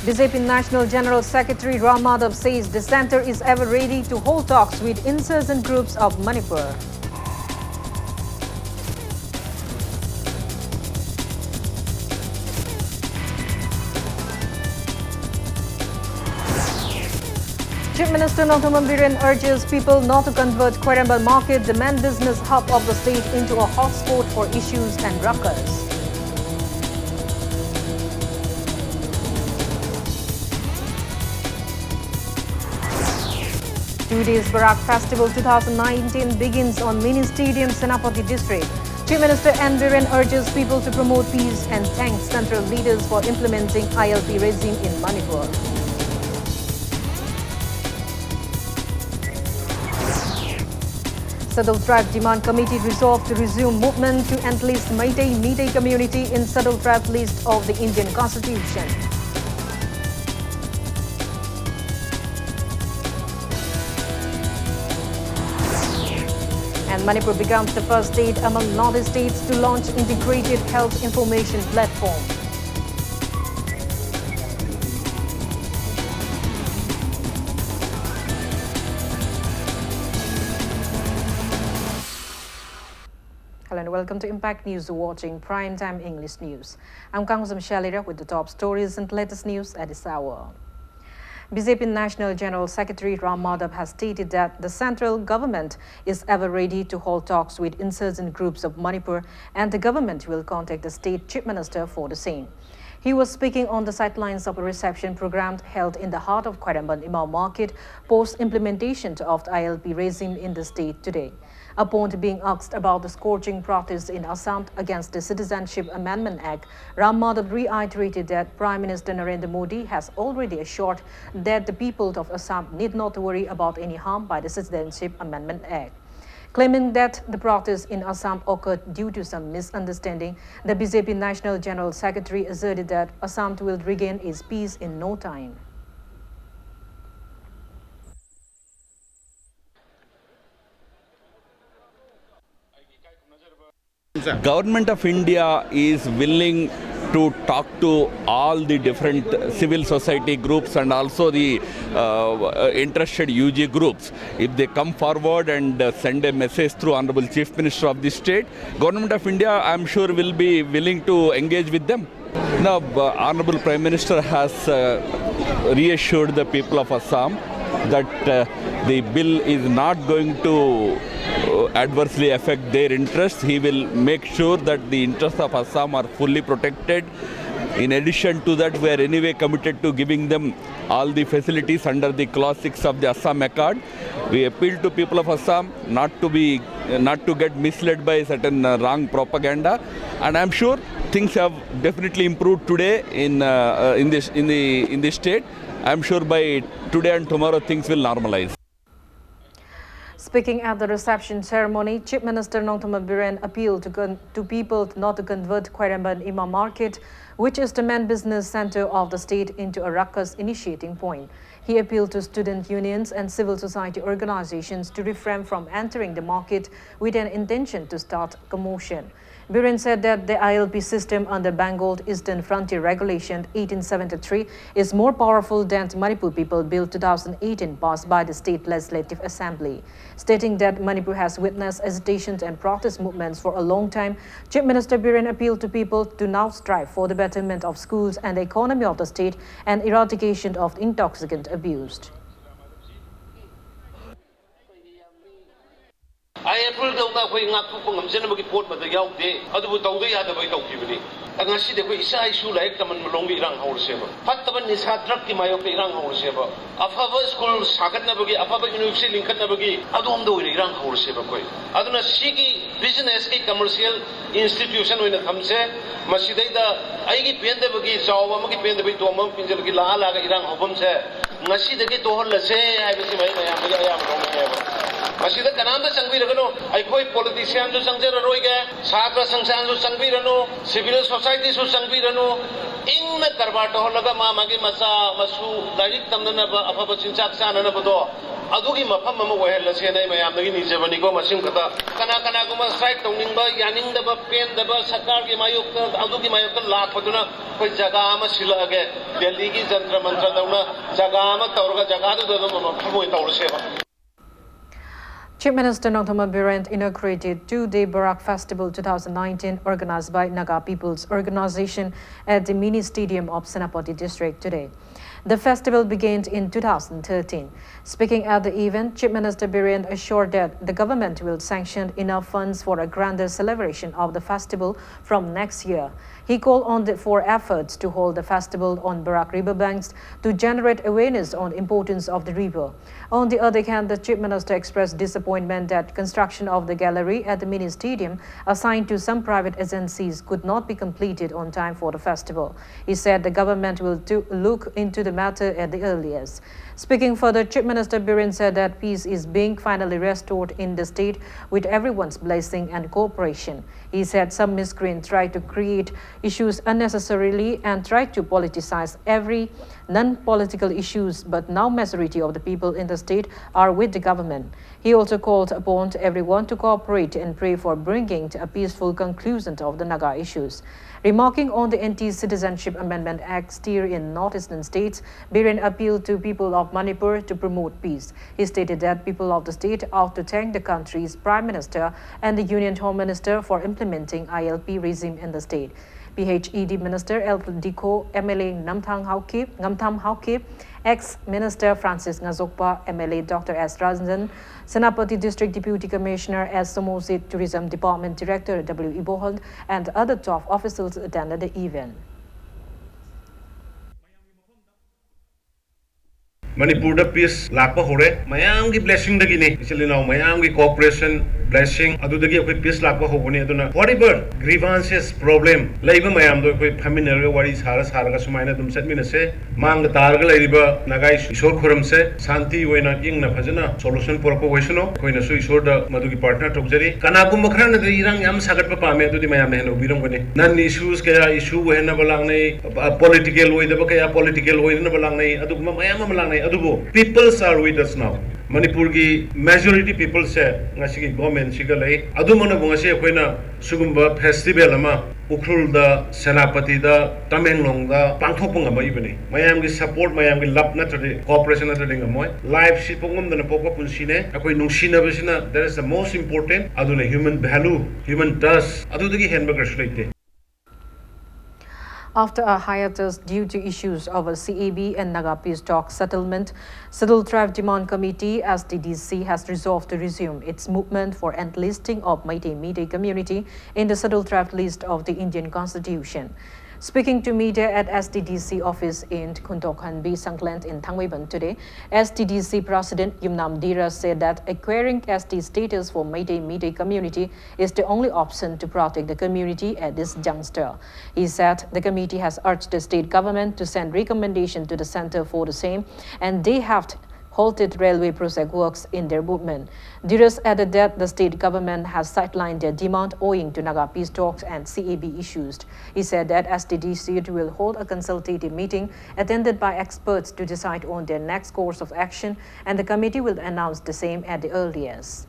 BJP National General Secretary Ram Madhav says the centre is ever ready to hold talks with insurgent groups of Manipur. Chief Minister Nongthaman Biren urges people not to convert Khwairambal Market, the main business hub of the state, into a hotspot for issues and ruckus. Two days Barak Festival 2019 begins on Mini Stadium, Senapati district. Chief Minister N. Biren urges people to promote peace and thanks central leaders for implementing ILP regime in Manipur. Sadal Tribe Demand Committee resolved to resume movement to enlist Meitei community in Sadal Tribe list of the Indian Constitution. And Manipur becomes the first state among Northeast states to launch integrated health information platform. Hello and welcome to Impact News, watching Primetime English News. I'm Kangusam Shalira with the top stories and latest news at this hour. BJP National General Secretary Ram Madhav has stated that the central government is ever ready to hold talks with insurgent groups of Manipur, and the government will contact the state chief minister for the same. He was speaking on the sidelines of a reception program held in the heart of Khwairambal Imam Market post-implementation of the ILP regime in the state today. Upon being asked about the scorching protests in Assam against the Citizenship Amendment Act, Ram Madhav reiterated that Prime Minister Narendra Modi has already assured that the people of Assam need not worry about any harm by the Citizenship Amendment Act. Claiming that the protests in Assam occurred due to some misunderstanding, the BJP National General Secretary asserted that Assam will regain its peace in no time. Government of India is willing to talk to all the different civil society groups and also the interested UG groups. If they come forward and send a message through Honorable Chief Minister of the state, Government of India, I'm sure, will be willing to engage with them. Now, Honorable Prime Minister has reassured the people of Assam that the bill is not going to adversely affect their interests. He will make sure that the interests of Assam are fully protected. In addition to that, we are anyway committed to giving them all the facilities under the Clause 6 of the Assam Accord. We appeal to people of Assam not to get misled by certain wrong propaganda, and I'm sure things have definitely improved today in the state. I'm sure by today and tomorrow things will normalize. Speaking at the reception ceremony, Chief Minister Nongthaman Biren appealed to people not to convert Khwairambal Imam Market, which is the main business center of the state, into a ruckus initiating point. He appealed to student unions and civil society organizations to refrain from entering the market with an intention to start commotion. Biren said that the ILP system under Bengal Eastern Frontier Regulation 1873 is more powerful than the Manipur People Bill 2018 passed by the State Legislative Assembly. Stating that Manipur has witnessed agitations and protest movements for a long time, Chief Minister Biren appealed to people to now strive for the betterment of schools and the economy of the state and eradication of intoxicant abuse. I April Dona going up to Pungam port, but the Yaude, other Taway had the way of Kibini. And I see the way Isai Shu like them and Malongi Rang Wholesaler. Pataban is had drugged in my Rang Wholesaler. Afava school, Sagat Nabagi, Afaba University, Lincoln Nabagi, Adom do in Rang Wholesaler. Aduna Sigi business, a commercial institution when it comes here, Masideda, I give Pendabagi, Zawamaki Pendabi to a month in the Gila, Irang Hobums. Nasi the get to hold the say, I will say, I am. ꯃꯁꯤꯗ ꯀꯅꯥꯝꯇ ꯆꯪꯕꯤꯔꯒꯅꯨ ꯑꯩꯈꯣꯏ ꯄꯣꯂꯤꯇꯤꯁꯤꯌꯥꯟꯁꯨ ꯆꯪꯖꯔꯔꯣꯏꯒꯦ ꯁꯥꯇ꯭ꯔ ꯁꯪꯁꯊꯥꯟꯁꯨ ꯆꯪꯕꯤꯔꯅꯨ civil ꯁꯣꯁꯥꯏꯇꯤꯁꯨ ꯆꯪꯕꯤꯔꯅꯨ ꯏꯪꯅ ꯀꯔꯕꯥꯔ ꯇꯧꯍꯜꯂꯒ ꯃꯥꯒꯤ ꯃꯆꯥ ꯃꯁꯨ ꯂꯥꯏꯔꯤꯛ ꯇꯝꯅꯅꯕ ꯑꯐꯕ ꯆꯤꯟꯖꯥꯛ ꯆꯥꯅꯅꯕꯗꯣ ꯑꯗꯨꯒꯤ ꯃꯐꯝ ꯑꯃ ꯑꯣꯏꯍꯜꯂꯁꯦꯅ ꯑꯩ ꯃꯌꯥꯝꯗꯒꯤ ꯅꯤꯖꯕꯅꯤꯀꯣ ꯃꯁꯤꯡ ꯈꯛꯇ ꯀꯅꯥꯒꯨꯝꯕ ꯁ꯭ꯇ꯭ꯔꯥꯏꯛ ꯇꯧꯅꯤꯡꯕ ꯌꯥꯅꯤꯡꯗꯕ ꯄꯦꯟꯗꯕ ꯁꯔꯀꯥꯔꯒꯤ ꯃꯥꯌꯣꯛꯇ ꯑꯗꯨꯒꯤ ꯃꯥꯌꯣꯛꯇ ꯂꯥꯛꯄꯗꯨꯅ ꯑꯩꯈꯣꯏ ꯖꯒꯥ ꯑꯃ ꯁꯤꯜꯂꯛꯑꯒꯦ ꯗꯦꯜꯂꯤꯒꯤ ꯖꯟꯇ꯭ꯔ ꯃꯟꯇ꯭ꯔꯗꯧꯅ ꯖꯒꯥ ꯑꯃ ꯇꯧꯔꯒ ꯖꯒꯥꯗꯨꯗ ꯑꯗꯨꯝ ꯃꯐꯝ ꯑꯣꯏꯅ ꯇꯧꯔꯁꯦꯕ. Chief Minister Nongthama Biren inaugurated two-day Barak Festival 2019 organized by Naga People's Organization at the mini stadium of Senapati district today. The festival began in 2013. Speaking at the event, Chief Minister Biren assured that the government will sanction enough funds for a grander celebration of the festival from next year. He called for efforts to hold the festival on Barak riverbanks to generate awareness on the importance of the river. On the other hand, the Chief Minister expressed disappointment that construction of the gallery at the mini stadium assigned to some private agencies could not be completed on time for the festival. He said the government will look into the matter at the earliest. Speaking further, Chief Minister Biren said that peace is being finally restored in the state with everyone's blessing and cooperation. He said some miscreants tried to create issues unnecessarily and tried to politicize every non-political issues, but now majority of the people in the state are with the government. He also called upon everyone to cooperate and pray for bringing to a peaceful conclusion of the Naga issues. Remarking on the Anti-Citizenship Amendment Act steer in northeastern states, Biren appealed to people of Manipur to promote peace. He stated that people of the state ought to thank the country's Prime Minister and the Union Home Minister for implementing ILP regime in the state. PHED Minister El Diko, MLA Ngamtham Haukip, ex-Minister Francis Ngazokpa, MLA Dr. S. Ranjan, Senapati District Deputy Commissioner S. Somosit, Tourism Department Director W. Ibohand, and other top officials attended the event. Manipur da peace lakpa hore mayam gi blessing da gini isli now mayam gi cooperation blessing adu da gi akoi peace lakpa hoboni aduna whatever grievances problem laiba mayam do akoi faminer ga wari sara ga sumaina dum setmina se mang da tar ga laiba nagai ishor khoram se shanti oina ing na phajana solution porko hoisno koina su ishor da madu gi partner tokjari kana kum khran da irang yam sagat pa pame adu di mayam ne no biram gani nan issues kaya issue hena balang nei political oi da kaya political oi na balang nei adu mayam balang nei peoples are with us now. Manipur ki majority people say ngasi ki government sigalai adumana bungasi akoina sugumba festival ama ukrul da Senapati da Tamenglong da pangthokpang ama ibani mayam ki support mayam ki love na tade cooperation na tade ngamoy life si pongom da pokwa punsine akoi nungsina basina that is the most important aduna human value human trust adu dagi hamburger sulaite. After a hiatus due to issues over CAB and Naga Peace Talk settlement, Scheduled Tribe Demand Committee (STDC) has resolved to resume its movement for enlisting of Meitei community in the Scheduled Tribe list of the Indian Constitution. Speaking to media at STDC office in Kuntokhan B. Sangkland in Thangweiban today, STDC President Yumnam Dira said that acquiring ST status for Meitei community is the only option to protect the community at this juncture. He said the committee has urged the state government to send recommendation to the center for the same, and they have halted railway project works in their movement. Diras added that the state government has sidelined their demand owing to Naga peace talks and CAB issues. He said that STDC will hold a consultative meeting attended by experts to decide on their next course of action, and the committee will announce the same at the earliest.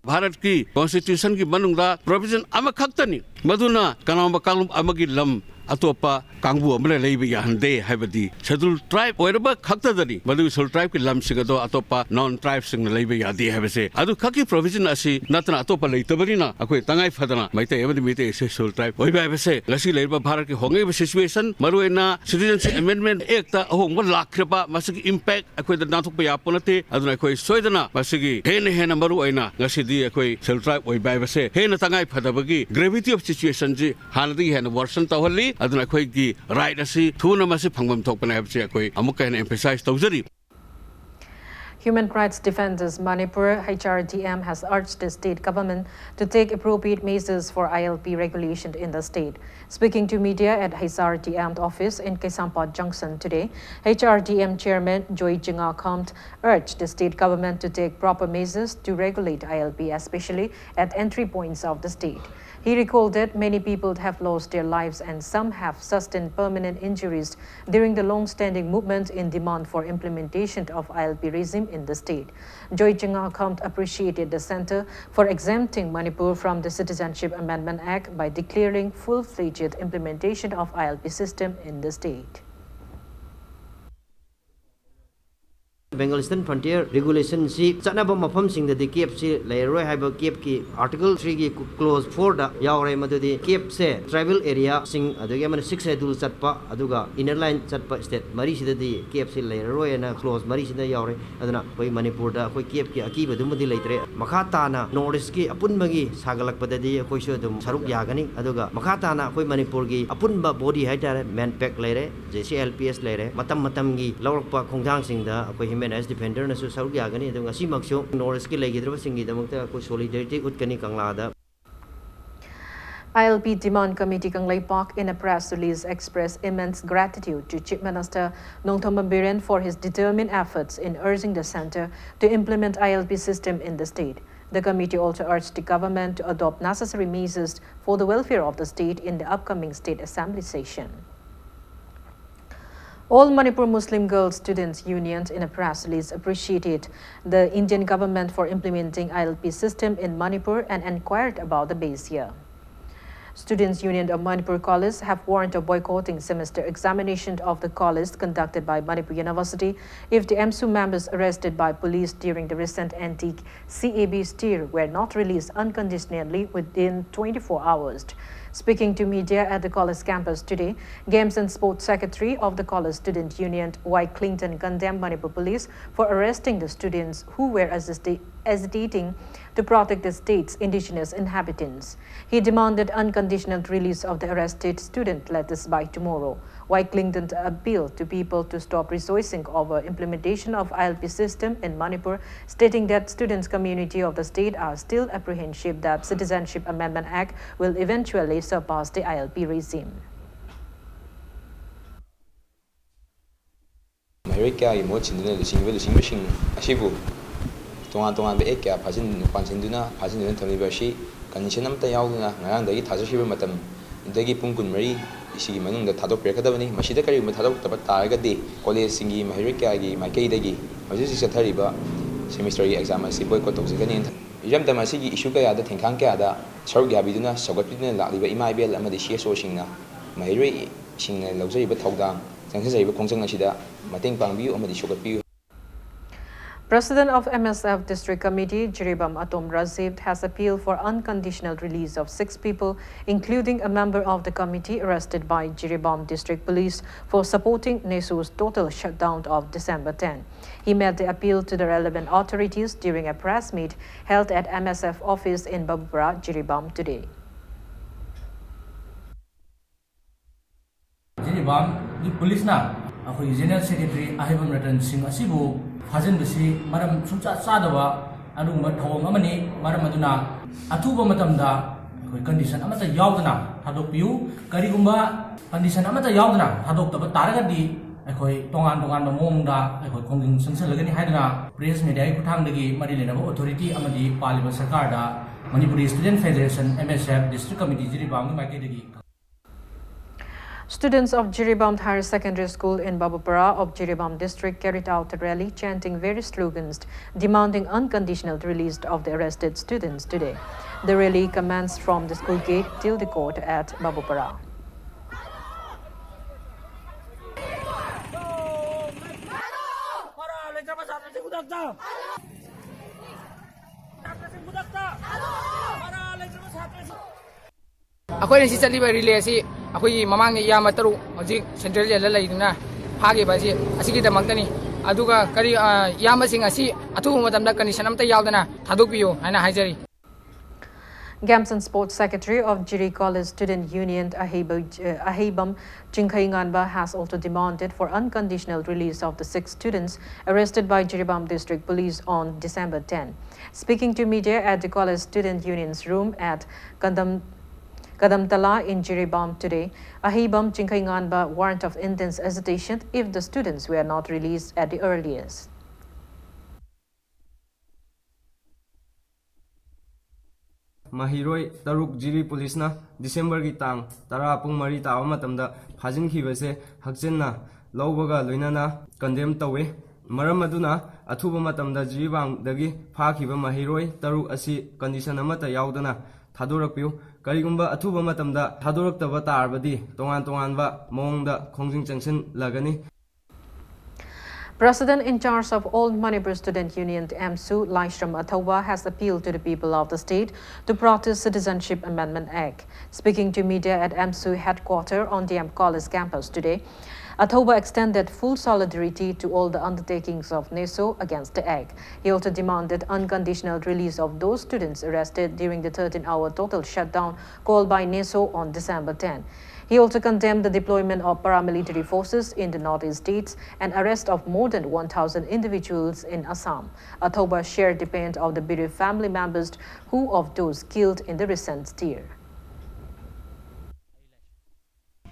Bharat की constitution की मनुंगदा provision अमा खक्तनी मधुना कनाम कालुम अमगी lump अतोपा कांगबु अमले लेबे याहंदे हाइबदी schedule tribe ओरबा खक्तदनी मधु schedule tribe की lump सिगदो अतोपा non tribe सिंग लेबे यादी हाइबसे अदु खकी provision असी नतना अतोपा लेतबरीना अखोय तंगाई फदना मैते एबदी मिते शेड्यूल ट्राइब ओइबा हाइबसे लसी लेबा भारत की होंगे सिचुएशन मरुएना सिटीजनशिप अमेंडमेंट एक्ट ता होंग लाखरबा मसगी इंपैक्ट अखोय द नाथुक यापनते अदुना अखोय सोयदना मसगी हेन मरुएना गसिदी अखोय शेड्यूल ट्राइब ओइबा हाइबसे हेन तंगाई फदबगी ग्रेविटी ऑफ सिचुएशन जी हानदी हेन वर्सन तहली अदुना अखोय की राइट असी थुना मसे फंगबम थोकपना हाइबसे अखोय अमुक हेन emphasise तौजरी. Human rights defenders Manipur HRDM has urged the state government to take appropriate measures for ILP regulation in the state. Speaking to media at HRDM office in Kaisampot Junction today, HRDM chairman Joy Jinga Khamd urged the state government to take proper measures to regulate ILP, especially at entry points of the state. He recalled that many people have lost their lives and some have sustained permanent injuries during the long-standing movement in demand for implementation of ILP regime in the state. Joy Jinga Khamd appreciated the Centre for exempting Manipur from the Citizenship Amendment Act by declaring full-fledged implementation of ILP system in the state. Bengal Eastern Frontier Regulation si chanaba mafam sing the KF si lairoi haiba KF ki Article 3 ki clause 4 da yaure madudi KF se tribal area sing aduga man 6 schedule chatpa aduga inner line chatpa state mari sida di KF si lairoi na clause mari sida yaure aduna koi Manipur da koi KF ki aki badum di leitre makata na north ki apun magi sagalak padadi koi so dum saruk yagani aduga makata na koi Manipur gi apun ba body haitare man pack leire JCLPS leire matam gi lawrakpa khongjang sing da koi as defender na su saruk yagani adunga si makso north ki legidra singi damakta ko solidarity utkani kanglada. ILP Demand Committee Kanglai Park in a press release expressed immense gratitude to Chief Minister Nongthom Biren for his determined efforts in urging the centre to implement ILP system in the state. The committee also urged the government to adopt necessary measures for the welfare of the state in the upcoming state assembly session. All Manipur Muslim Girls Students Unions in a press release appreciated the Indian government for implementing ILP system in Manipur and inquired about the base year. Students Union of Manipur College have warned of boycotting semester examination of the college conducted by Manipur University if the MSU members arrested by police during the recent anti-CAB stir were not released unconditionally within 24 hours. Speaking to media at the college campus today, Games and Sports Secretary of the College Student Union, Y. Clinton, condemned Manipur police for arresting the students who were hesitating to protect the state's indigenous inhabitants. He demanded unconditional release of the arrested student latest by tomorrow. Y. Clinton appealed to people to stop rejoicing over implementation of ILP system in Manipur, stating that students' community of the state are still apprehensive that Citizenship Amendment Act will eventually surpass the ILP regime. 이시기 만능다 다독별하다보니 마시다 가리고 다독다바 따라가디 콜레지기 마히리카기 마케이데기 마지시 사타리바 세미스터기 exam asi boycott tawsigani ijamta masigi issue kayada thengkhang kayada saruk yabiduna sagatpidna laaliba imaibel amadi CSO singna mahiri singna laujaiba thaudang jangsajaiba khongjang asida mateng pangbiu amadi sogatpiu. President of MSF District Committee, Jiribam Atom Razib, has appealed for unconditional release of 6 people, including a member of the committee arrested by Jiribam District Police for supporting NESU's total shutdown of December 10. He made the appeal to the relevant authorities during a press meet held at MSF office in Babura, Jiribam today. Jiribam, the police now, General Secretary Ahibam Ratan Singh Asibu, Hazin Bisi, Madam Sucha Sadawa, Aduma Tong Amani, Madam Maduna, Atuba Matamda, condition Amata Yaudana, Hadok Piu, Karigumba, condition Amata Yaudana, Hadok the Taragadi, Tongan Monda, Konging Sansalagani Hadana, Praise Media Kutangagi, Marilena Authority, Amadi, Paliba Sakarda, Manipuri Student Federation, MSF, District Committee, Jiribam, Makedagi. Students of Jiribam Higher Secondary School in Babupara of Jiribam District carried out a rally chanting various slogans demanding unconditional release of the arrested students today. The rally commenced from the school gate till the court at Babupara. Ako si Saliba Relay si ako mamang yama taru ojik central jala laiduna phage ba si asigi da magtani aduga kari yama sing asi atu matamda condition amta yaudana thadukpiyo haina haijari. Games and Sports Secretary of Jiri College Student Union Ahibam Chinkainganba has also demanded for unconditional release of the 6 students arrested by Jiribam District Police on December 10. Speaking to media at the College Student Union's room at Kadamtala in Jiribam today, Ahibam Chinkainganba warned of intense hesitation if the students were not released at the earliest. Mahiroi Taruk Jiri Police na December ki tang tara pung mari tawa matamda phajin khibase hakchenna lawbaga loinana condemn tawe maram aduna athuba matamda Jiribang dagi phakhiba mahiroi taruk asi condition amata yaudana thadorakpiu karigumba athuba matamda thadoraktaba tarbadi tongan mongda khongjing changsin lagani. President in charge of All Manipur Student Union MSU, Laishram Athawa, has appealed to the people of the state to protest Citizenship Amendment Act. Speaking to media at MSU headquarters on the College campus today, Athawa extended full solidarity to all the undertakings of NESO against the act. He also demanded unconditional release of those students arrested during the 13-hour total shutdown called by NESO on December 10. He also condemned the deployment of paramilitary forces in the northeast states and arrest of more than 1,000 individuals in Assam. Athawa shared the pain of the bereaved family members who of those killed in the recent stir.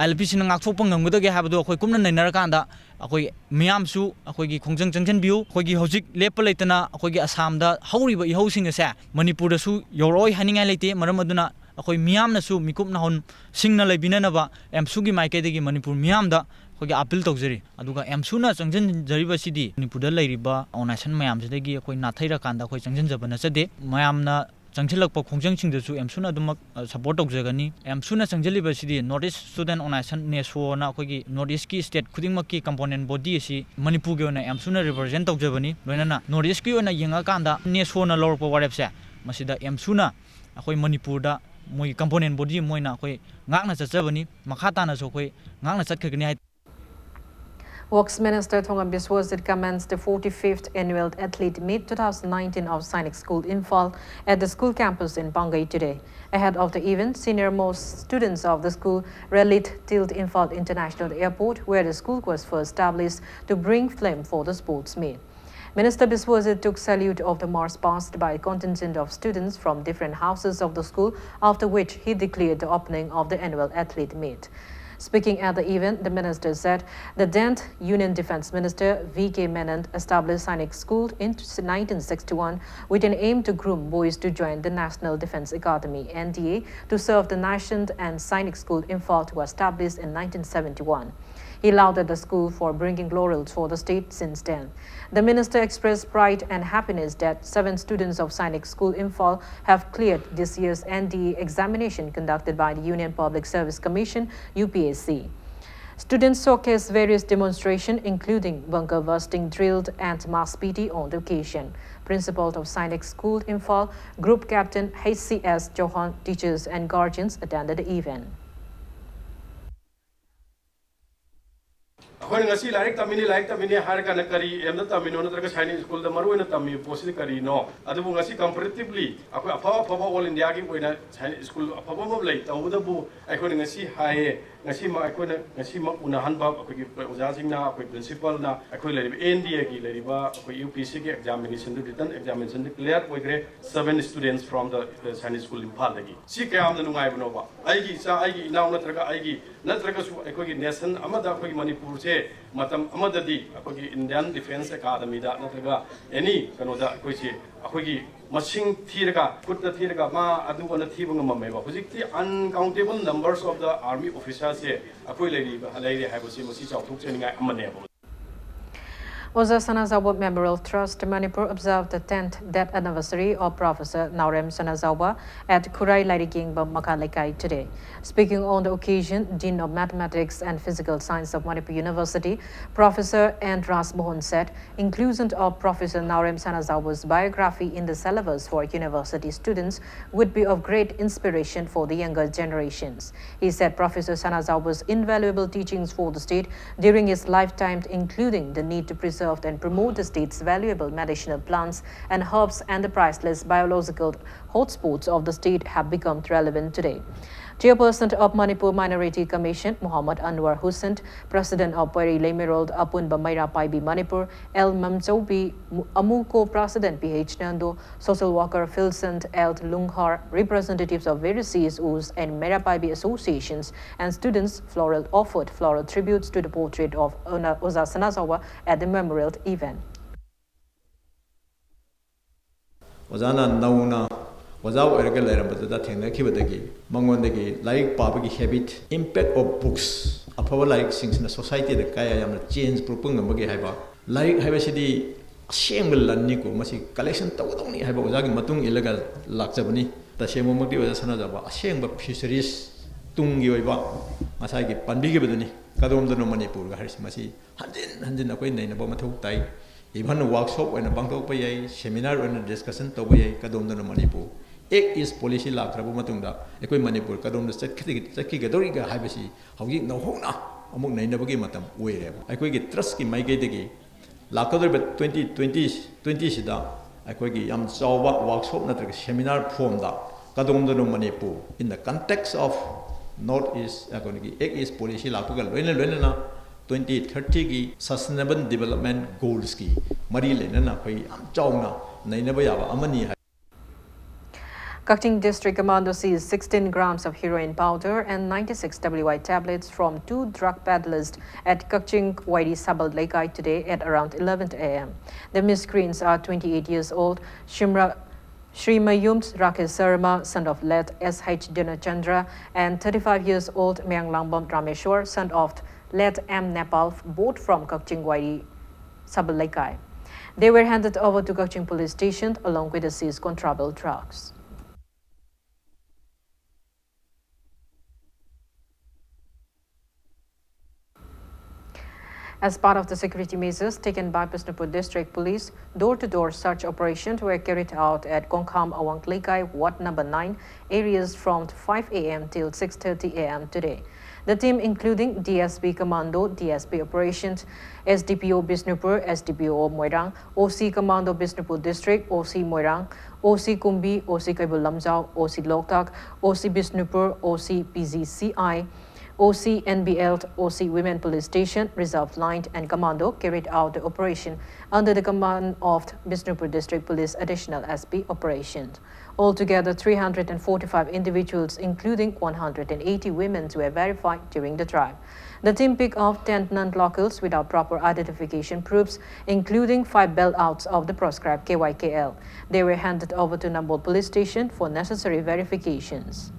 LPC ngakthokpa ngamgdage habado akhoi kumna nainarkanda akhoi miyamsu akhoigi khongjang changchan biu akhoigi hojik lepa leitana akhoigi Assam da hauriba ihausing ase Manipur da su yoroi haningai leite maram aduna akhoi miyam na su mikup na hon singna leibina ba MSU gi maike degi Manipur miyam da akhoi appeal tawjari aduga MSU na changjan jariba sidi Manipur da leiriba onation mayam sidagi akhoi nathaira kanda akhoi changjan jabana chade mayam na changchilakpa khongjang singdasu MSU na dumak support tawjagani MSU na changjaliba sidi Northeast Student Organization NESO na akhoi Northeast ki state khudingmak ki component body asi Manipur ge na MSU na represent tawjabani loinana Northeast ki ona yenga kanda NESO na lorpa warepse masida MSU na akhoi Manipur da moi component body moina akhoi ngakna chachabani makhata na so akhoi ngakna chakkhagani. Works Minister Thongam Biswajit commenced the 45th Annual Athlete Meet 2019 of Sainik School Imphal at the school campus in Bangai today. Ahead of the event, senior-most students of the school rallied till Imphal International Airport, where the school was first established to bring flame for the sports meet. Minister Biswajit took salute of the march past by a contingent of students from different houses of the school, after which he declared the opening of the annual athlete meet. Speaking at the event, the minister said the then Union Defence Minister V.K. Menon established Sainik School in 1961 with an aim to groom boys to join the National Defence Academy (NDA) to serve the nation, and Sainik School Imphal was established in 1971. He lauded the school for bringing laurels for the state since then. The minister expressed pride and happiness that 7 students of Sainik School Imphal have cleared this year's NDE examination conducted by the Union Public Service Commission (UPSC). Students showcased various demonstrations, including bunker bursting drilled and mass PT on the occasion. Principal of Sainik School Imphal, Group Captain HCS Johan, teachers and guardians attended the event. When ngasi like tamini har kana kari emda tamino na traga Chinese school da maru na tami posi kari no adu ngasi comparatively aku apa all India ki koina Chinese school apa mo lai tawu da bu aku ngasi hae ngasi ma aku ngasi ma unahan ba aku ki oja sing na aku principal na aku lai NDA ki lai ba aku UPSC ki examination written examination clear koi gre 7 students from the Chinese school in Imphal dagi si kayam na nungai bno ba ai gi sa ai gi naw na traga su aku ki nation amada aku Manipur se matam amadadi akogi Indian Defence Academy da natraga any kanoda akoisi akogi masing thiraga kutta thiraga ma adu na thibunga mameba hojikti uncountable numbers of the army officers se akoi leiri habosi masi chauthuk cheninga amane. Oza Sanazawa Memorial Trust Manipur observed the 10th death anniversary of Professor Naurem Sanazawa at Kurai Lairigingba Makalekai today. Speaking on the occasion, Dean of Mathematics and Physical Science of Manipur University, Professor Andras Mohan said inclusion of Professor Naurem Sanazawa's biography in the syllabus for university students would be of great inspiration for the younger generations. He said Professor Sanazawa's invaluable teachings for the state during his lifetime, including the need to preserve conserve and promote the state's valuable medicinal plants and herbs, and the priceless biological hotspots of the state have become relevant today. Chairperson of Manipur Minority Commission, Muhammad Anwar Hussain, President of Pari Lemerold Apun Bamaira Paibi Manipur, El Mamchoubi Amuko President PH Nando, Social Worker Philsant El Lunghar, representatives of various CSOs and Merapaibi associations, and students offered floral tributes to the portrait of Oza Sanazawa at the memorial event. Oza oiraga lairambadada thengnakhibadagi mangondagi like pabagi habit impact of books afaba like singsna society da kaya yamna change propung ngamagi haiba like haiba sidi asembl lanni ko masi collection tawdongni haiba ozagi matung ilaga lakjabani ta semo mati oza sanajaba asengba fisheries tungi oiba masai gi panbigi badani kadom dano Manipur ga haris masi hanjin akoi naina ba mathau tai even workshop and bangtok pay seminar and discussion to way kadom dano Manipur ek is policy lakrabu matungda ekoi Manipur kadom da chakki gadori ga haibasi haugi no hona amuk nainabagi matam oire ekoi gi trust ki maige degi lakador 2020 sida ekoi gi yam chawba workshop natrika seminar form da kadom dano Manipur in the context of northeast economy ek is policy lakpuga loina na 2030 ki sustainable development goals ki mari lena na khoi am chawna nainaba yaba amani. Kakching District Commando seized 16 grams of heroin powder and 96 WI tablets from 2 drug peddlers at Kakching Waidi Sabal Lekai today at around 11 a.m. The miscreants are 28 years old, Shrimayums Rakesh Sarma, son of late S.H. Dinachandra, and 35 years old Myang Langbam Rameshwar, son of late M. Nepal, both from Kakching Waidi Sabal Lekai. They were handed over to Kakching Police Station along with the seized contraband drugs. As part of the security measures taken by Bishnupur District Police, door-to-door search operations were carried out at Kongkham Awang Lekai, Ward number 9, areas from 5 a.m. till 6:30 a.m. today. The team, including DSP Commando, DSP Operations, SDPO Bishnupur, SDPO Moirang, OC Commando Bishnupur District, OC Moirang, OC Kumbi, OC Kaibul Lamjao, OC Loktak, OC Bishnupur, OC PZCI, OC NBL, OC Women Police Station, Reserve Line and Commando carried out the operation under the command of Bishnupur District Police Additional SP Operations. Altogether, 345 individuals, including 180 women, were verified during the trial. The team picked off 10 non-locals without proper identification proofs, including 5 bailouts of the proscribed KYKL. They were handed over to Nambol Police Station for necessary verifications.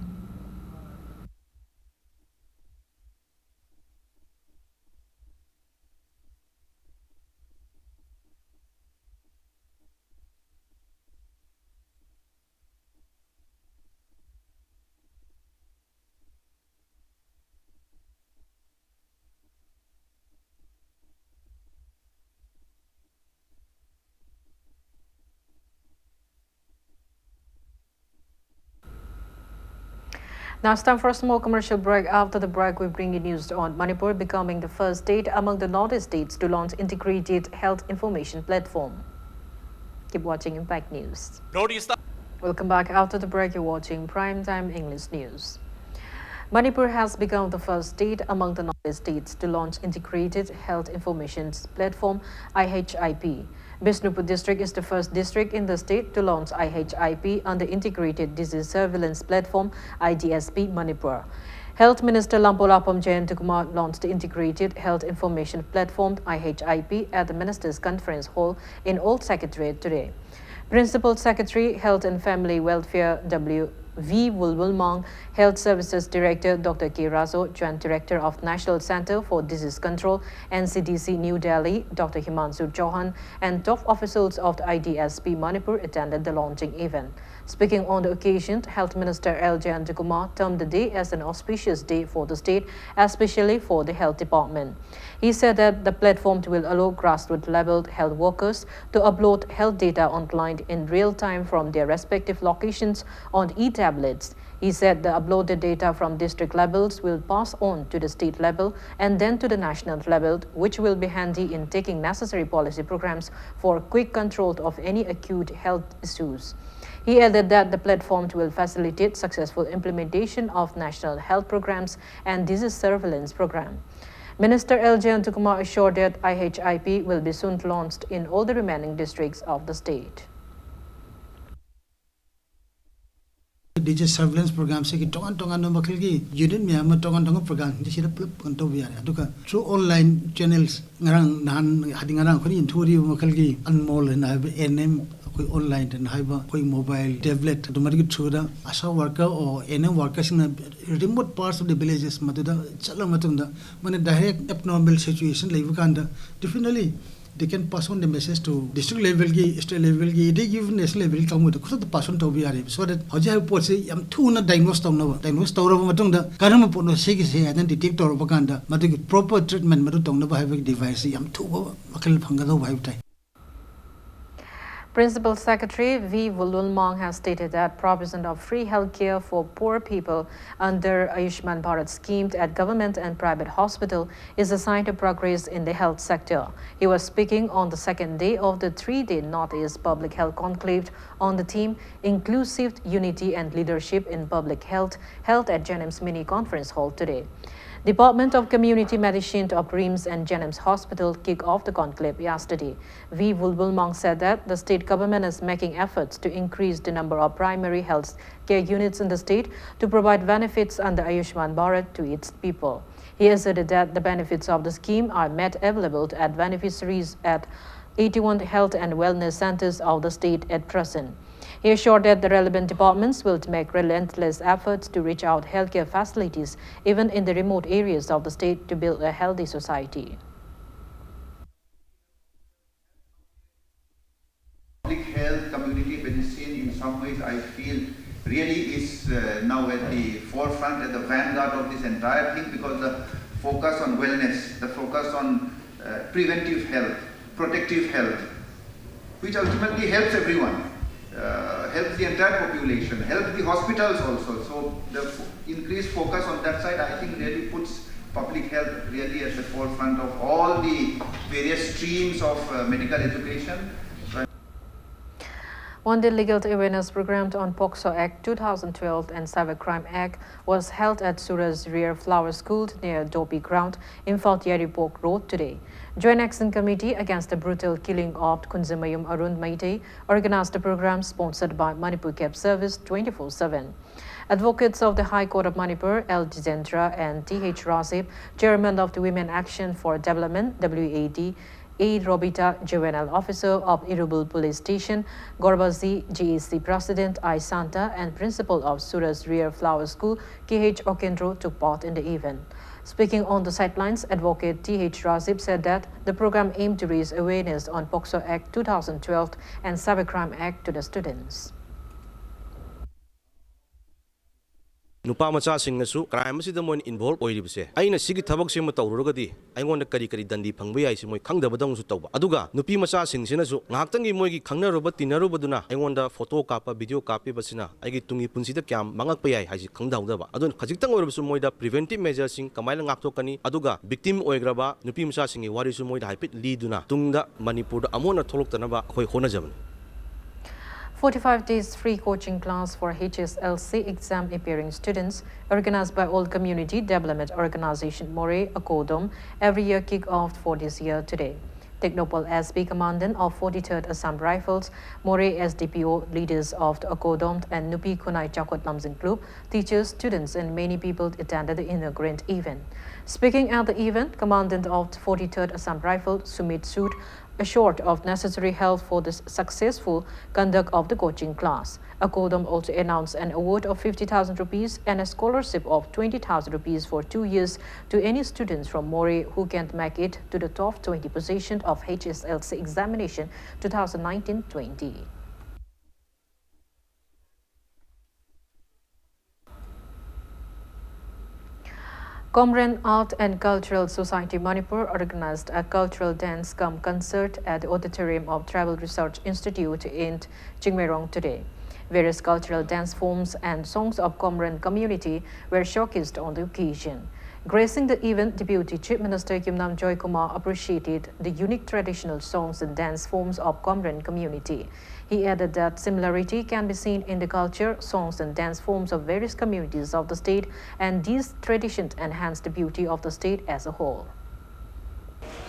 Now it's time for a small commercial break. After the break, we bring you news on Manipur becoming the first state among the Northeast states to launch integrated health information platform. Keep watching Impact News. Welcome back. After the break, you're watching Primetime English News. Manipur has become the first state among the Northeast states to launch integrated health information platform IHIP. Bishnupur district is the first district in the state to launch IHIP under Integrated Disease Surveillance Platform IDSP Manipur. Health Minister Lampolapam Jayantakumar launched the Integrated Health Information Platform IHIP at the Ministers' Conference Hall in Old Secretariat today. Principal Secretary, Health and Family Welfare V. Wulwulmang, Health Services Director Dr. K. Razo, Joint Director of National Center for Disease Control, NCDC New Delhi, Dr. Himanshu Chauhan, and top officials of the IDSP Manipur attended the launching event. Speaking on the occasion, Health Minister L. Jayantakumar termed the day as an auspicious day for the state, especially for the health department. He said that the platform will allow grassroots-level health workers to upload health data online in real time from their respective locations on e-tablets. He said the uploaded data from district levels will pass on to the state level and then to the national level, which will be handy in taking necessary policy programs for quick control of any acute health issues. He added that the platform will facilitate successful implementation of national health programs and disease surveillance program. Minister L. Jayantakumar assured that IHIP will be soon launched in all the remaining districts of the state. Digital surveillance program se ki tongan no makhl ki unit me ama tongan program ji sida plug kan to biya aduka through online channels ngarang nan hading ngarang khoni thuri makhl ki anmol na nm koi online den haiba koi mobile tablet dumari thura asa worker or nm workers in remote parts of the villages matuda chala matunda mane direct abnormal situation leibu kanda definitely they can pass on the message to district level ki state level ki they give national level kamu to khud pass on to bi are so that hoja report se yam thuna diagnose tawna diagnose tawra matong da kanam pono se ki se and detect tawra bakanda madu proper treatment madu tawna ba have device yam thu makal phanga do bhai tai. Principal Secretary V. Vululmang has stated that provision of free health care for poor people under Ayushman Bharat scheme at government and private hospital is a sign of progress in the health sector. He was speaking on the second day of the three-day Northeast Public Health Conclave on the theme Inclusive Unity and Leadership in Public Health, held at Jennings Mini Conference Hall today. Department of Community Medicine of RIMS and Jennings Hospital kicked off the conclave yesterday. V. Vululmang said that the state government is making efforts to increase the number of primary health care units in the state to provide benefits under Ayushman Bharat to its people. He asserted that the benefits of the scheme are made available to beneficiaries at 81 health and wellness centers of the state at present. He assured that the relevant departments will make relentless efforts to reach out healthcare facilities even in the remote areas of the state to build a healthy society. Public health, community medicine, in some ways I feel really is now at the forefront, at the vanguard of this entire thing, because the focus on wellness, the focus on preventive health, protective health, which ultimately helps everyone. Helps the entire population, helps the hospitals also. So the increased focus on that side, I think, really puts public health really at the forefront of all the various streams of medical education. One-day legal awareness program on POCSO Act 2012 and Cybercrime Act was held at Surah's Rear Flower School near Dopi Ground in Fort Yaripok Road today. Joint Action Committee Against the Brutal Killing of Kunzumayum Arun Maite organized the program sponsored by Manipur Cab Service 24/7. Advocates of the High Court of Manipur, L. Jitendra and T.H. Razib, Chairman of the Women Action for Development, WAD, A. Robita, Juvenile Officer of Irubul Police Station, Gorbazi, GAC President I. Santa, and Principal of Surah's Rear Flower School, K.H. Okendro, took part in the event. Speaking on the sidelines, Advocate T.H. Razib said that the program aimed to raise awareness on POCSO Act 2012 and Cybercrime Act to the students. Nupa macha singnasu crime asida moin involved oiribse aina sigi thabak sima tawrugadi aingonda kari dandi phangba yai si moi khangdabadang su tawba aduga nupi macha singsinasu ngahaktangi moigi khangnaruba tinarubaduna aingonda photo kapa video kapi basina aigi tungi punsida kyam mangakpa yai haji khangdaudaba adun khajiktang oirabsu moida preventive measures sing kamaila ngaktokani aduga victim oigraba nupi macha singi wari su moida haipit liduna tungda manipur amona tholoktanaba khoi honajabani 45 days free coaching class for HSLC exam appearing students organized by All Community Development Organization More Akodom every year kick off for this year today. Technopol SB Commandant of 43rd Assam Rifles, More SDPO leaders of the Akodom and Nupi Kunai Chakot Lamzin Club, teachers, students and many people attended the inaugurant event. Speaking at the event, Commandant of 43rd Assam Rifle, Sumit Sood, assured of necessary help for the successful conduct of the coaching class. Akodom also announced an award of 50,000 rupees and a scholarship of 20,000 rupees for 2 years to any students from More who can't make it to the top 20 position of HSLC examination 2019-20. Comren Art and Cultural Society Manipur organized a cultural dance concert at the auditorium of Travel Research Institute in Chingmerong today. Various cultural dance forms and songs of Comren community were showcased on the occasion. Gracing the event, Deputy Chief Minister Kimnam Joy Kumar appreciated the unique traditional songs and dance forms of Comren community. He added that similarity can be seen in the culture, songs and dance forms of various communities of the state, and these traditions enhance the beauty of the state as a whole.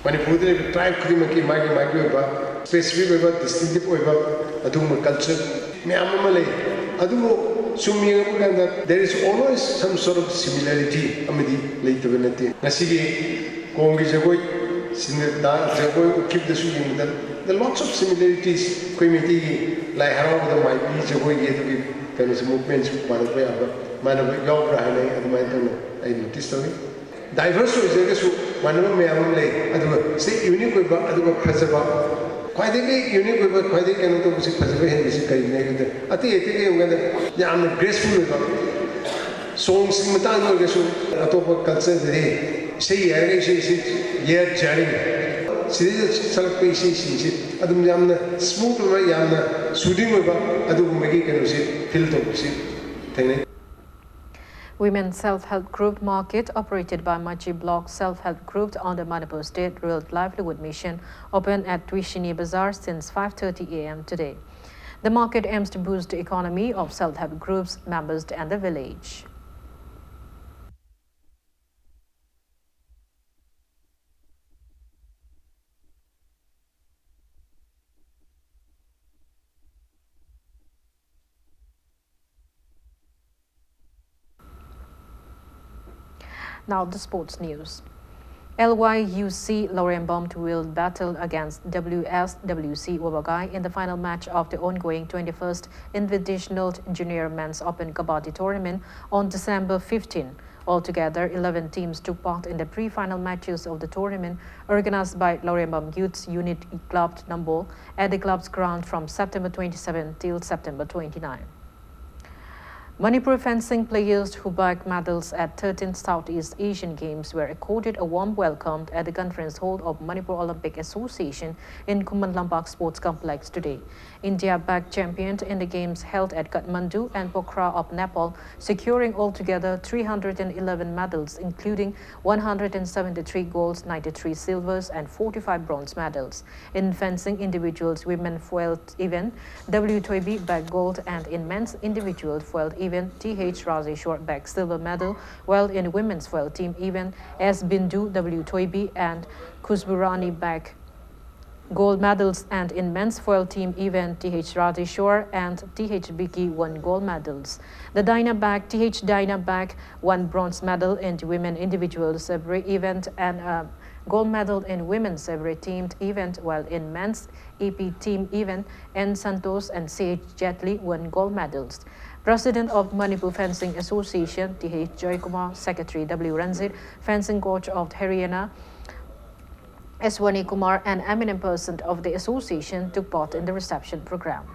Manipur tribe specific distinctive culture there is always some sort of similarity there are lots of similarities like how the might be movements diverse unique unique graceful songs culture smooth Women's Self-Help Group Market, operated by Machi Block Self-Help Group under Manipur State Rural Livelihood Mission, opened at Twishini Bazaar since 5:30 a.m. today. The market aims to boost the economy of self-help groups, members and the village. Now the sports news. LYUC Lorembom will battle against WSWC Wabagai in the final match of the ongoing 21st Invitational Junior Men's Open Kabaddi Tournament on December 15. Altogether, 11 teams took part in the pre-final matches of the tournament organized by Lorembom Youth's Unit Club Nambol at the club's ground from September 27 till September 29. Manipur fencing players who bagged medals at 13th Southeast Asian Games were accorded a warm welcome at the conference hall of Manipur Olympic Association in Kuman Lampak Sports Complex today. India bagged champions in the games held at Kathmandu and Pokhara of Nepal, securing altogether 311 medals, including 173 golds, 93 silvers, and 45 bronze medals. In fencing individuals women foiled event, W. Toibi bagged gold, and in men's individual foiled event, T.H. Rajeshwar bagged silver medal, while in women's foil team event, S. Bindu, W. Toibi, and Kusburani bagged gold medals, and in men's foil team event, T.H. Rajeshwar and T.H. Biki won gold medals. The Dyna bag, T.H. Dyna bag won bronze medal in the women individual sabre event and a gold medal in women's sabre teamed event, while in men's EP team event, N. Santos and C.H. Jetli won gold medals. President of Manipur Fencing Association, T.H. Joy Kumar, Secretary W. Ranjit, fencing coach of Haryana, Swani Kumar, and eminent person of the association took part in the reception program.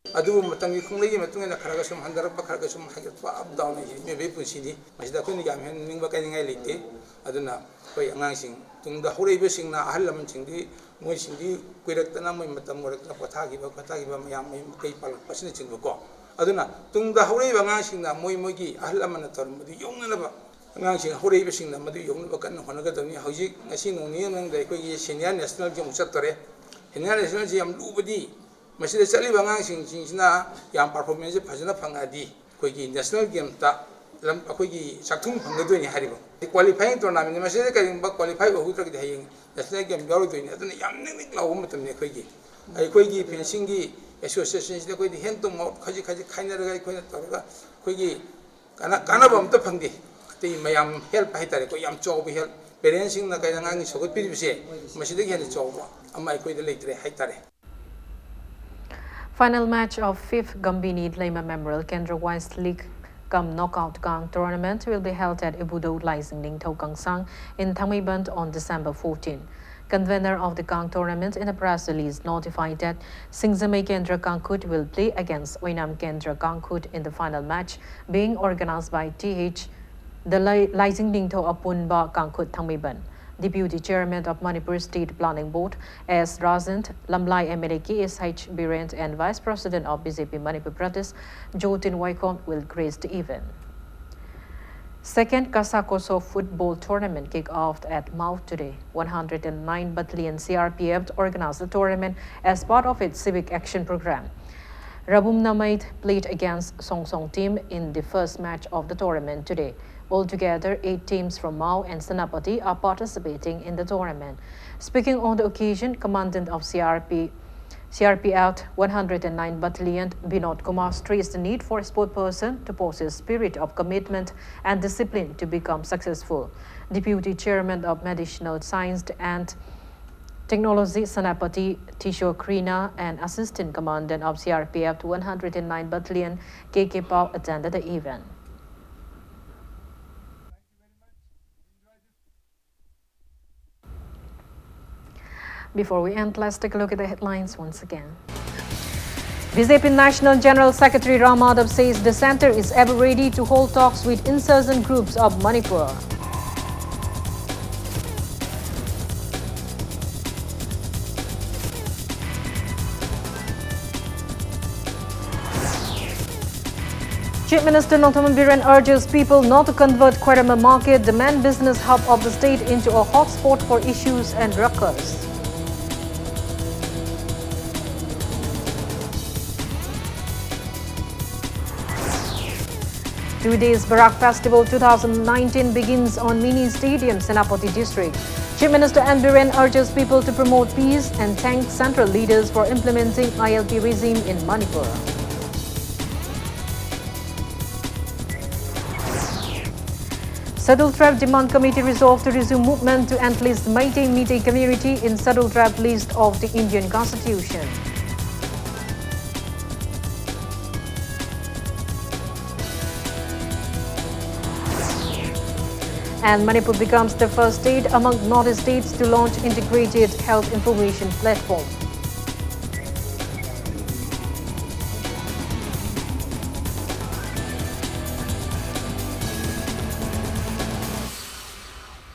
ꯑꯗꯨꯕꯨ ꯃꯇꯝꯒꯤ ꯈꯣꯡꯂꯩꯒꯤ ꯃꯇꯨꯡ ꯏꯟꯅ ꯈꯔꯒ ꯁꯨꯝ ꯍꯟꯊꯔꯛꯄ ꯈꯔꯒ ꯁꯨꯝ ꯍꯥꯏꯒꯠꯄ up down ꯃꯤꯑꯣꯏꯕꯒꯤ ꯄꯨꯟꯁꯤꯅꯤ ꯃꯁꯤꯗ ꯑꯩꯈꯣꯏꯅ ꯌꯥꯝ ꯍꯦꯟꯅ ꯅꯤꯡꯕ ꯀꯥꯏꯅꯤꯡꯉꯥꯏ ꯂꯩꯇꯦ ꯑꯗꯨꯅ ꯑꯩꯈꯣꯏ ꯑꯉꯥꯡꯁꯤꯡ ꯇꯨꯡꯗ ꯍꯧꯔꯛꯏꯕꯁꯤꯡꯅ ꯑꯍꯜ ꯂꯃꯟꯁꯤꯡꯗꯤ ꯃꯣꯏꯁꯤꯡꯗꯤ ꯀꯨꯏꯔꯛꯇꯅ ꯃꯣꯏ ꯃꯇꯝ ꯑꯣꯏꯔꯛꯇꯅ ꯄꯣꯊꯥꯈꯤꯕ ꯃꯌꯥꯝ ꯃꯀꯩ ꯄꯥꯜꯂꯛꯄ ꯑꯁꯤꯅꯆꯤꯡꯕꯀꯣ ꯑꯗꯨꯅ ꯇꯨꯡꯗ ꯍꯧꯔꯛꯏꯕ ꯑꯉꯥꯡꯁꯤꯡꯅ ꯃꯣꯏꯒꯤ ꯑꯍꯜ ꯂꯃꯟꯅ ꯇꯧꯔꯝꯕꯗꯨ ꯌꯧꯅꯅꯕ ꯑꯉꯥꯡꯁꯤꯡ ꯍꯧꯔꯛꯏꯕꯁꯤꯡꯅ ꯃꯗꯨ ꯌꯧꯅꯕ ꯀꯟꯅ ꯍꯣꯠꯅꯒꯗꯕꯅꯤ ꯍꯧꯖꯤꯛ ꯉꯁꯤ ꯅꯣꯡ ꯅꯤꯅꯤ ꯃꯅꯨꯡꯗ ꯑꯩꯈꯣꯏꯒꯤ ꯁꯦꯅꯤꯌꯔ ꯅꯦꯁꯅꯦꯜꯒꯤ ꯑꯃꯨꯛ ꯆꯠꯇꯣꯔꯦ ꯁꯦꯅꯤꯌꯔ ꯅꯦꯁꯅꯦꯜꯁꯤ ꯌꯥꯝ ꯂꯨꯕꯗꯤ ꯃꯁꯤꯗ ꯆꯠꯂꯤꯕ ꯑꯉꯥꯡꯁꯤꯡꯁꯤꯅ ꯌꯥꯝ ꯄꯔꯐꯣꯔꯃꯦꯟꯁꯁꯦ ꯐꯖꯅ ꯐꯪꯉꯗꯤ ꯑꯩꯈꯣꯏꯒꯤ ꯅꯦꯁꯅꯦꯜ ꯒꯦꯝꯇ ꯑꯩꯈꯣꯏꯒꯤ ꯆꯥꯛꯊꯨꯡ ꯐꯪꯒꯗꯣꯏꯅꯤ ꯍꯥꯏꯔꯤꯕ ꯀ꯭ꯋꯥꯂꯤꯐꯥꯏꯌꯤꯡ ꯇꯣꯔꯅꯥꯃꯦꯟꯅꯤ ꯃꯁꯤꯗ ꯀꯔꯤꯒꯨꯝꯕ ꯀ꯭ꯋꯥꯂꯤꯐꯥꯏ ꯑꯣꯏꯍꯧꯗ꯭ꯔꯒꯗꯤ ꯍꯌꯦꯡ ꯅꯦꯁꯅꯦꯜ ꯒꯦꯝ ꯌꯥꯎꯔꯣꯏꯗꯣꯏꯅꯤ ꯑꯗꯨꯅ ꯌꯥꯝ ꯅꯤꯛ ꯂꯥꯎꯕ ꯃꯇꯝꯅꯤ ꯑꯩꯈꯣꯏꯒꯤ ꯐꯦꯟꯁꯤꯡꯒꯤ ꯑꯦꯁꯣꯁꯤꯌꯦꯁꯟꯁꯤꯗ ꯑꯩꯈꯣꯏꯗꯤ ꯍꯦꯟ ꯇꯨ ꯃꯥꯎꯠ ꯈꯖꯤꯛ ꯈꯥꯏꯅꯔꯒ ꯑꯩꯈꯣꯏꯅ ꯇꯧꯔꯒ ꯑꯩꯈꯣꯏꯒꯤ ꯀꯥꯟꯅꯕ ꯑꯝꯇ ꯐꯪꯗꯦ ꯑꯇꯩ ꯃꯌꯥꯝ ꯍꯦꯜꯞ ꯍꯥꯏꯇꯥꯔꯦꯀꯣ ꯌꯥꯝ ꯆꯥꯎꯕ ꯍꯦꯜꯞ ꯄꯦꯔꯦꯟꯁꯁꯤꯡꯅ ꯀꯩꯅꯣ ꯑꯉꯥꯡꯒꯤ ꯁꯧꯒꯠꯄꯤꯔꯤꯕꯁꯦ ꯃꯁꯤꯗꯒꯤ ꯍꯦꯟꯅ ꯆꯥꯎꯕ ꯑꯃ ꯑꯩꯈꯣꯏꯗ ꯂꯩꯇ꯭ꯔꯦ ꯍꯥꯏꯇꯥꯔꯦ. Final match of 5th Gambini Lema Memorial Kendra Wise League Knockout Gang tournament will be held at Ibudo Laising Ning Tau Kangsang in Thamiband on December 14. Convener of the Kang tournament in a press release notified that Singzamei Kendra Kangkut will play against Oinam Kendra Kangkut in the final match being organized by TH, the Laising Ningtho Apunba Kangkut Thangmiban. Deputy Chairman of Manipur State Planning Board S. Razant, Lamlai MLA KSH Birent and Vice President of BJP Manipur Pradesh Jotin Waikon will grace the event. Second Kasakoso football tournament kicked off at Mouth today. 109 Battalion CRPF organized the tournament as part of its civic action program. Rabum Namait played against Song Song team in the first match of the tournament today. Altogether, 8 teams from Mao and Senapati are participating in the tournament. Speaking on the occasion, Commandant of CRPF 109 Battalion Binod Kumar stressed the need for a sport person to possess spirit of commitment and discipline to become successful. Deputy Chairman of Medicinal Science and Technology Senapati Tisho Krina and Assistant Commandant of CRPF 109 Battalion KK Pao attended the event. Before we end, let's take a look at the headlines once again. BJP National General Secretary Ram Madhav says the center is ever ready to hold talks with insurgent groups of Manipur. Chief Minister Nongthaman Biren urges people not to convert Kwerama Market, the main business hub of the state, into a hotspot for issues and ruckus. Two days Barak Festival 2019 begins on Mini Stadium, Senapati district. Chief Minister N. Biren urges people to promote peace and thank central leaders for implementing ILP regime in Manipur. Scheduled Tribe Demand Committee resolved to resume movement to enlist Meitei community in Scheduled Tribe list of the Indian Constitution. And Manipur becomes the first state among Northeast states to launch integrated health information platform.